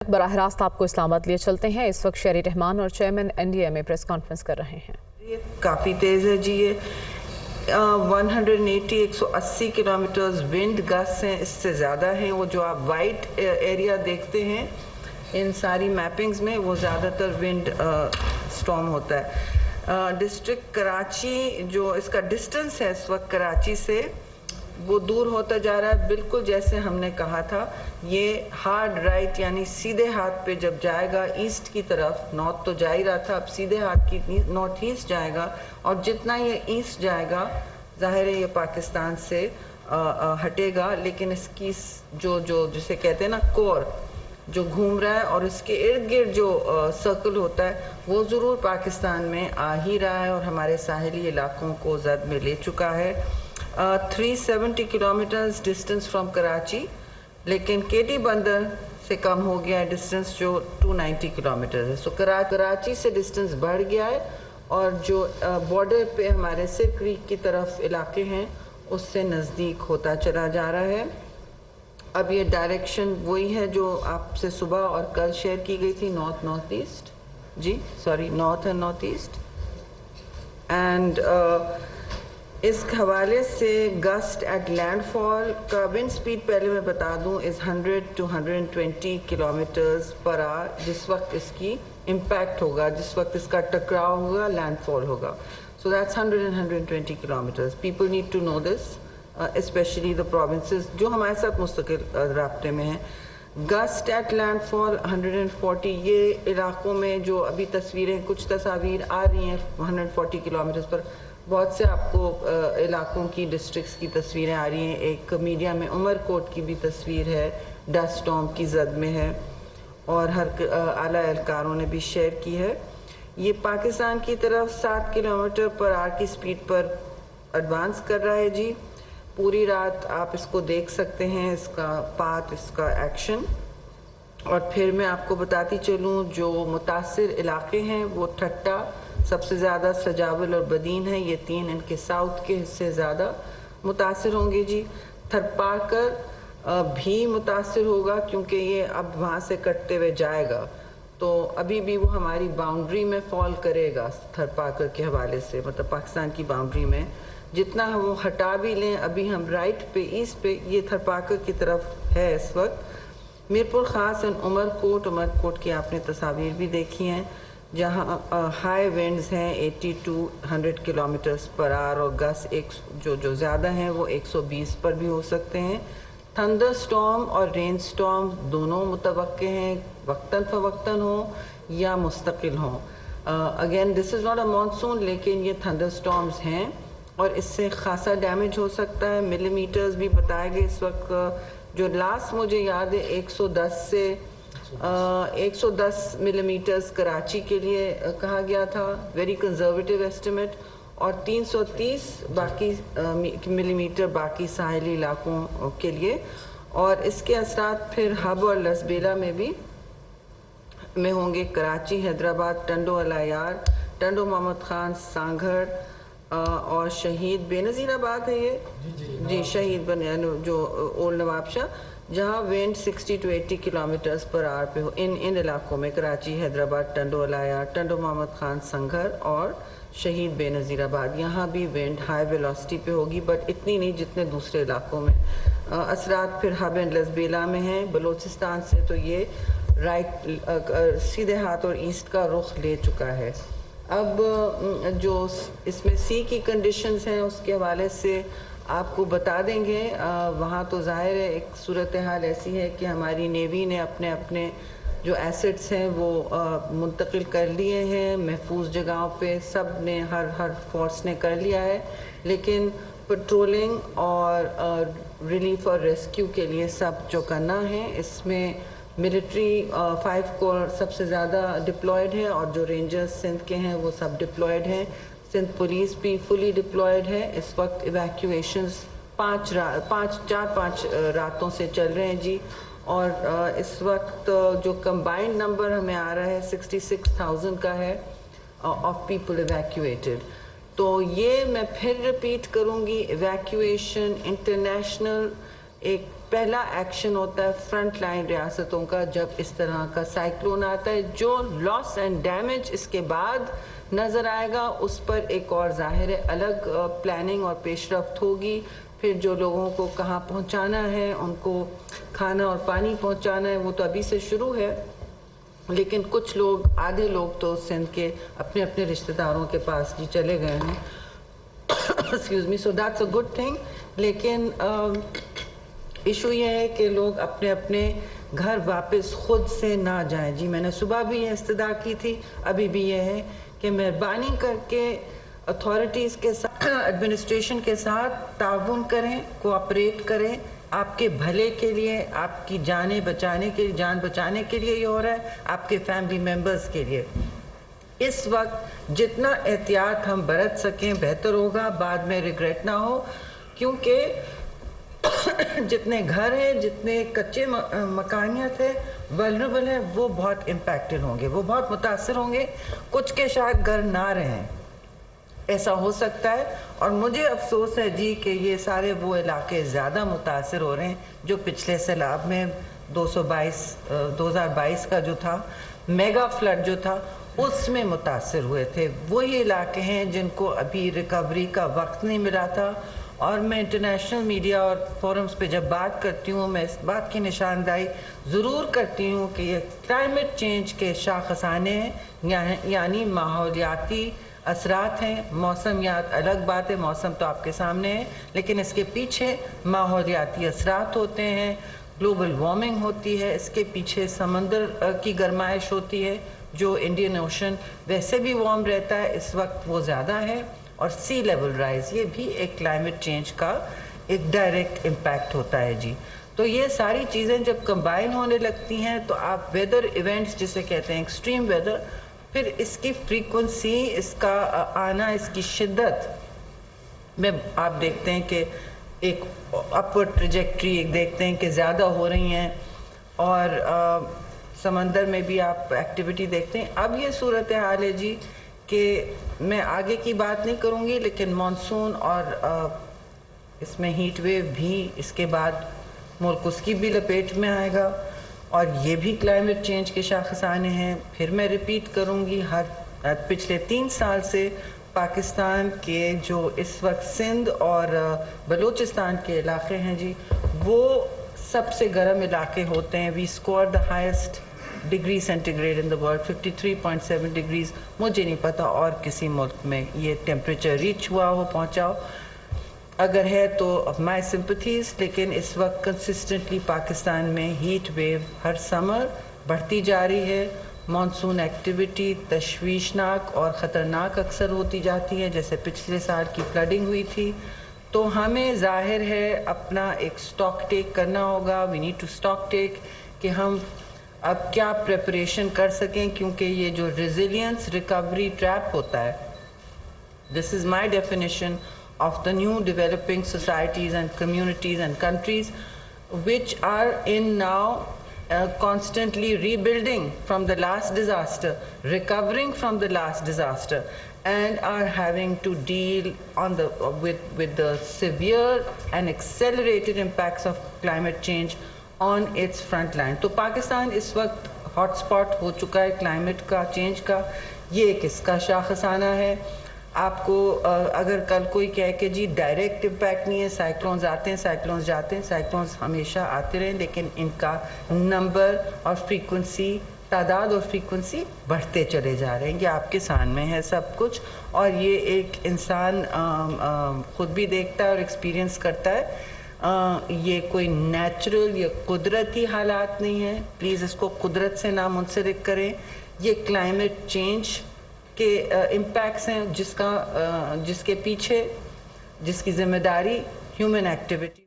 براہ راست آپ کو اسلام لیے چلتے ہیں۔ اس وقت شہری رحمان اور چیئرمین NDA میں پریس کانفرنس کر رہے ہیں۔ یہ کافی تیز ہے جی، یہ 180 کلومیٹرز ونڈ گسٹ ہیں، اس سے زیادہ ہیں۔ وہ جو آپ وائٹ ایریا دیکھتے ہیں ان ساری میپنگز میں، وہ زیادہ تر ونڈ سٹارم ہوتا ہے۔ ڈسٹرکٹ کراچی جو اس کا ڈسٹنس ہے اس وقت کراچی سے، وہ دور ہوتا جا رہا ہے، بالکل جیسے ہم نے کہا تھا۔ یہ ہارڈ رائٹ یعنی سیدھے ہاتھ پہ جب جائے گا ایسٹ کی طرف، نارتھ تو جا ہی رہا تھا، اب سیدھے ہاتھ کی نارتھ ایسٹ جائے گا، اور جتنا یہ ایسٹ جائے گا ظاہر ہے یہ پاکستان سے ہٹے گا، لیکن اس کی جو جسے کہتے ہیں نا کور جو گھوم رہا ہے اور اس کے ارد گرد جو سرکل ہوتا ہے وہ ضرور پاکستان میں آ ہی رہا ہے اور ہمارے ساحلی علاقوں کو زد میں لے چکا ہے۔ 370 کلومیٹرز ڈسٹنس فرام کراچی، لیکن کیٹی بندر سے کم ہو گیا ہے ڈسٹنس، جو 290 کلومیٹر ہے۔ سو کراچی سے ڈسٹنس بڑھ گیا ہے، اور جو بارڈر پہ ہمارے سر کریک کی طرف علاقے ہیں اس سے نزدیک ہوتا چلا جا رہا ہے۔ اب یہ ڈائریکشن وہی ہے جو آپ سے صبح اور کل شیئر کی گئی تھی، نارتھ ایسٹ، جی sorry north and north east. And اس حوالے سے گسٹ ایٹ لینڈ فال کا ونڈ سپیڈ پہلے میں بتا دوں از 100 to 120 کلومیٹرز پر آور، جس وقت اس کی امپیکٹ ہوگا، جس وقت اس کا ٹکراؤ ہوگا، لینڈ فال ہوگا۔ So that's 100 and 120 kilometres. People need to know this, especially the provinces جو ہمارے ساتھ مستقل رابطے میں ہیں۔ گسٹ ایٹ لینڈ فال 140، یہ علاقوں میں جو ابھی تصویریں کچھ تصاویر آ رہی ہیں 140 کلومیٹرز پر، بہت سے آپ کو علاقوں کی ڈسٹرکٹس کی تصویریں آ رہی ہیں۔ ایک میڈیا میں عمر کوٹ کی بھی تصویر ہے، ڈسٹ سٹارم کی زد میں ہے، اور ہر اعلیٰ اہلکاروں نے بھی شیئر کی ہے۔ یہ پاکستان کی طرف 7 کلومیٹر پر آور کی سپیڈ پر ایڈوانس کر رہا ہے جی۔ پوری رات آپ اس کو دیکھ سکتے ہیں، اس کا پاتھ، اس کا ایکشن۔ اور پھر میں آپ کو بتاتی چلوں جو متاثر علاقے ہیں وہ ٹھٹا سب سے زیادہ، سجاول اور بدین ہیں، یہ تین ان کے ساؤتھ کے حصے زیادہ متاثر ہوں گے جی۔ تھرپارکر بھی متاثر ہوگا کیونکہ یہ اب وہاں سے کٹتے ہوئے جائے گا، تو ابھی بھی وہ ہماری باؤنڈری میں فال کرے گا تھرپارکر کے حوالے سے، مطلب پاکستان کی باؤنڈری میں۔ جتنا ہم وہ ہٹا بھی لیں، ابھی ہم رائٹ پہ ایسٹ پہ یہ تھرپارکر کی طرف ہے اس وقت۔ میرپور خاص اینڈ عمر کوٹ کی آپ نے تصاویر بھی دیکھی ہیں، جہاں ہائی ونڈز ہیں 80 to 100 کلومیٹرز پر آور، اور گس جو زیادہ ہیں وہ 120 پر بھی ہو سکتے ہیں۔ تھنڈر سٹارم اور رین سٹارم دونوں متوقع ہیں، وقتاً فوقتاً ہوں یا مستقل ہوں۔ Again this is not a monsoon, لیکن یہ تھنڈر سٹارمز ہیں اور اس سے خاصا ڈیمیج ہو سکتا ہے۔ ملی میٹرز بھی بتائے گئے اس وقت، جو لاسٹ مجھے یاد ہے 110 ملی میٹرز کراچی کے لیے کہا گیا تھا، ویری کنزرویٹیو ایسٹیمیٹ، اور 330 باقی ملی میٹر باقی ساحلی علاقوں کے لیے۔ اور اس کے اثرات پھر ہب اور لسبیلا میں ہوں گے، کراچی، حیدرآباد، ٹنڈو العیار، ٹنڈو محمد خان، سانگھڑ اور شہید بے نظیر آباد ہے یہ جی شہید جو اولڈ نواب شاہ، جہاں وینڈ 60 to 80 کلومیٹرز پر آور پہ ہو، ان علاقوں میں کراچی، حیدرآباد، ٹنڈو العیار، ٹنڈو محمد خان، سنگھر اور شہید بے نظیر آباد، یہاں بھی وینڈ ہائی ویلوسٹی پہ ہوگی، بٹ اتنی نہیں جتنے دوسرے علاقوں میں۔ اثرات پھر ہب اینڈ لسبیلا میں ہیں، بلوچستان سے تو یہ رائٹ سیدھے ہاتھ اور ایسٹ کا رخ لے چکا ہے۔ اب جو اس میں سی کی کنڈیشنز ہیں اس کے حوالے سے آپ کو بتا دیں گے۔ وہاں تو ظاہر ہے ایک صورتحال ایسی ہے کہ ہماری نیوی نے اپنے جو ایسٹس ہیں وہ منتقل کر لیے ہیں محفوظ جگہوں پہ، سب نے ہر فورس نے کر لیا ہے، لیکن پٹرولنگ اور ریلیف اور ریسکیو کے لیے سب جو کرنا ہے، اس میں ملٹری 5 کور سب سے زیادہ ڈپلائڈ ہے، اور جو رینجرز سندھ کے ہیں وہ سب ڈپلائڈ ہیں۔ سندھ پولیس بھی فلی ڈپلائڈ ہے۔ اس وقت ایویکیویشنز 4-5 راتوں سے چل رہے ہیں جی، اور اس وقت جو کمبائنڈ نمبر ہمیں آ رہا ہے 66,000 کا ہے آف پیپل ایویکیویٹڈ۔ تو یہ میں پھر ریپیٹ کروں گی، ایویکیویشن انٹرنیشنل ایک پہلا ایکشن ہوتا ہے فرنٹ لائن ریاستوں کا جب اس طرح کا سائیکلون آتا ہے. جو لاس اینڈ ڈیمیج اس کے بعد نظر آئے گا اس پر ایک اور ظاہر الگ پلاننگ اور پیش رفت ہوگی. پھر جو لوگوں کو کہاں پہنچانا ہے, ان کو کھانا اور پانی پہنچانا ہے, وہ تو ابھی سے شروع ہے. لیکن کچھ لوگ, آدھے لوگ تو سندھ کے اپنے اپنے رشتہ داروں کے پاس جی چلے گئے ہیں. Excuse me. So that's a good thing. لیکن ایشو یہ ہے کہ لوگ اپنے اپنے گھر واپس خود سے نہ جائیں. جی میں نے صبح بھی یہ استدعا کی تھی, ابھی بھی یہ ہے کہ مہربانی کر کے اتھارٹیز کے ساتھ, ایڈمنسٹریشن کے ساتھ تعاون کریں, کوآپریٹ کریں. آپ کے بھلے کے لیے, آپ کی جانیں بچانے کے, جان بچانے کے لیے یہ ہو رہا ہے, آپ کے فیملی ممبرز کے لیے. اس وقت جتنا احتیاط ہم برت سکیں بہتر ہوگا, بعد میں ریگریٹ نہ ہو. کیونکہ جتنے گھر ہیں, جتنے کچے مکانیت ہے, ولنریبل ہیں, وہ بہت امپیکٹڈ ہوں گے, وہ بہت متاثر ہوں گے. کچھ کے شاید گھر نہ رہیں, ایسا ہو سکتا ہے. اور مجھے افسوس ہے جی کہ یہ سارے وہ علاقے زیادہ متاثر ہو رہے ہیں جو پچھلے سیلاب میں 2022 کا جو تھا میگا فلڈ جو تھا اس میں متاثر ہوئے تھے. وہی علاقے ہیں جن کو ابھی ریکوری کا وقت نہیں ملا تھا. اور میں انٹرنیشنل میڈیا اور فورمز پہ جب بات کرتی ہوں, میں اس بات کی نشاندہی ضرور کرتی ہوں کہ یہ کلائمیٹ چینج کے شاخسانے ہیں, یعنی ماحولیاتی اثرات ہیں. موسمیات الگ بات ہے, موسم تو آپ کے سامنے ہے, لیکن اس کے پیچھے ماحولیاتی اثرات ہوتے ہیں. گلوبل وارمنگ ہوتی ہے, اس کے پیچھے سمندر کی گرمائش ہوتی ہے. جو انڈین اوشن ویسے بھی وارم رہتا ہے, اس وقت وہ زیادہ ہے. اور سی لیول رائز, یہ بھی ایک کلائمیٹ چینج کا ایک ڈائریکٹ امپیکٹ ہوتا ہے جی. تو یہ ساری چیزیں جب کمبائن ہونے لگتی ہیں تو آپ ویدر ایونٹس جسے کہتے ہیں ایکسٹریم ویدر, پھر اس کی فریکوینسی, اس کا آنا, اس کی شدت میں آپ دیکھتے ہیں کہ ایک اپورڈ ٹریجیکٹری ایک دیکھتے ہیں کہ زیادہ ہو رہی ہیں. اور سمندر میں بھی آپ ایکٹیویٹی دیکھتے ہیں. اب یہ صورتحال ہے جی کہ میں آگے کی بات نہیں کروں گی, لیکن مانسون اور اس میں ہیٹ ویو بھی اس کے بعد ملک اس کی بھی لپیٹ میں آئے گا, اور یہ بھی کلائمیٹ چینج کے شاخسانے ہیں. پھر میں ریپیٹ کروں گی, پچھلے 3 سال سے پاکستان کے جو اس وقت سندھ اور بلوچستان کے علاقے ہیں جی, وہ سب سے گرم علاقے ہوتے ہیں. We score the highest degree centigrade in the world, 53.7 degrees. مجھے نہیں پتا اور کسی ملک میں یہ ٹیمپریچر ریچ ہوا ہو, پہنچا ہو. اگر ہے تو مائی سمپتھیز. لیکن اس وقت کنسسٹنٹلی پاکستان میں ہیٹ ویو ہر سمر بڑھتی جا رہی ہے. مانسون ایکٹیویٹی تشویشناک اور خطرناک اکثر ہوتی جاتی ہے, جیسے پچھلے سال کی فلڈنگ ہوئی تھی. تو ہمیں ظاہر ہے اپنا ایک سٹاک ٹیک کرنا ہوگا. وی نیڈ ٹو سٹاک ٹیک کہ ہم اب کیا پریپریشن کر سکیں, کیونکہ یہ جو ریزیلینس ریکوری ٹریپ ہوتا ہے, دس از مائی definition of the new developing societies and communities and countries which are in now constantly rebuilding from the last disaster, recovering from the last disaster, and are having to deal with the severe and accelerated impacts of climate change on its front line. تو پاکستان اس وقت hot spot ہو چکا ہے climate کا change کا. یہ ایک اس کا شاخسانہ ہے. آپ کو اگر کل کوئی کہے کہ جی ڈائریکٹ امپیکٹ نہیں ہے, سائیکلونز آتے ہیں سائیکلونز جاتے ہیں, سائیکلونز ہمیشہ آتے رہیں, لیکن ان کا نمبر اور فریکوینسی, تعداد اور فریکوینسی بڑھتے چلے جا رہے ہیں. یہ آپ کے سامنے ہے سب کچھ, اور یہ ایک انسان خود بھی دیکھتا ہے اور ایکسپیرینس کرتا ہے. یہ کوئی نیچرل یا قدرتی حالات نہیں ہیں. پلیز اس کو قدرت سے نہ منسلک کریں. یہ کلائمیٹ چینج کے امپیکٹس ہیں جس کے پیچھے جس کی ذمہ داری ہیومن ایکٹیویٹی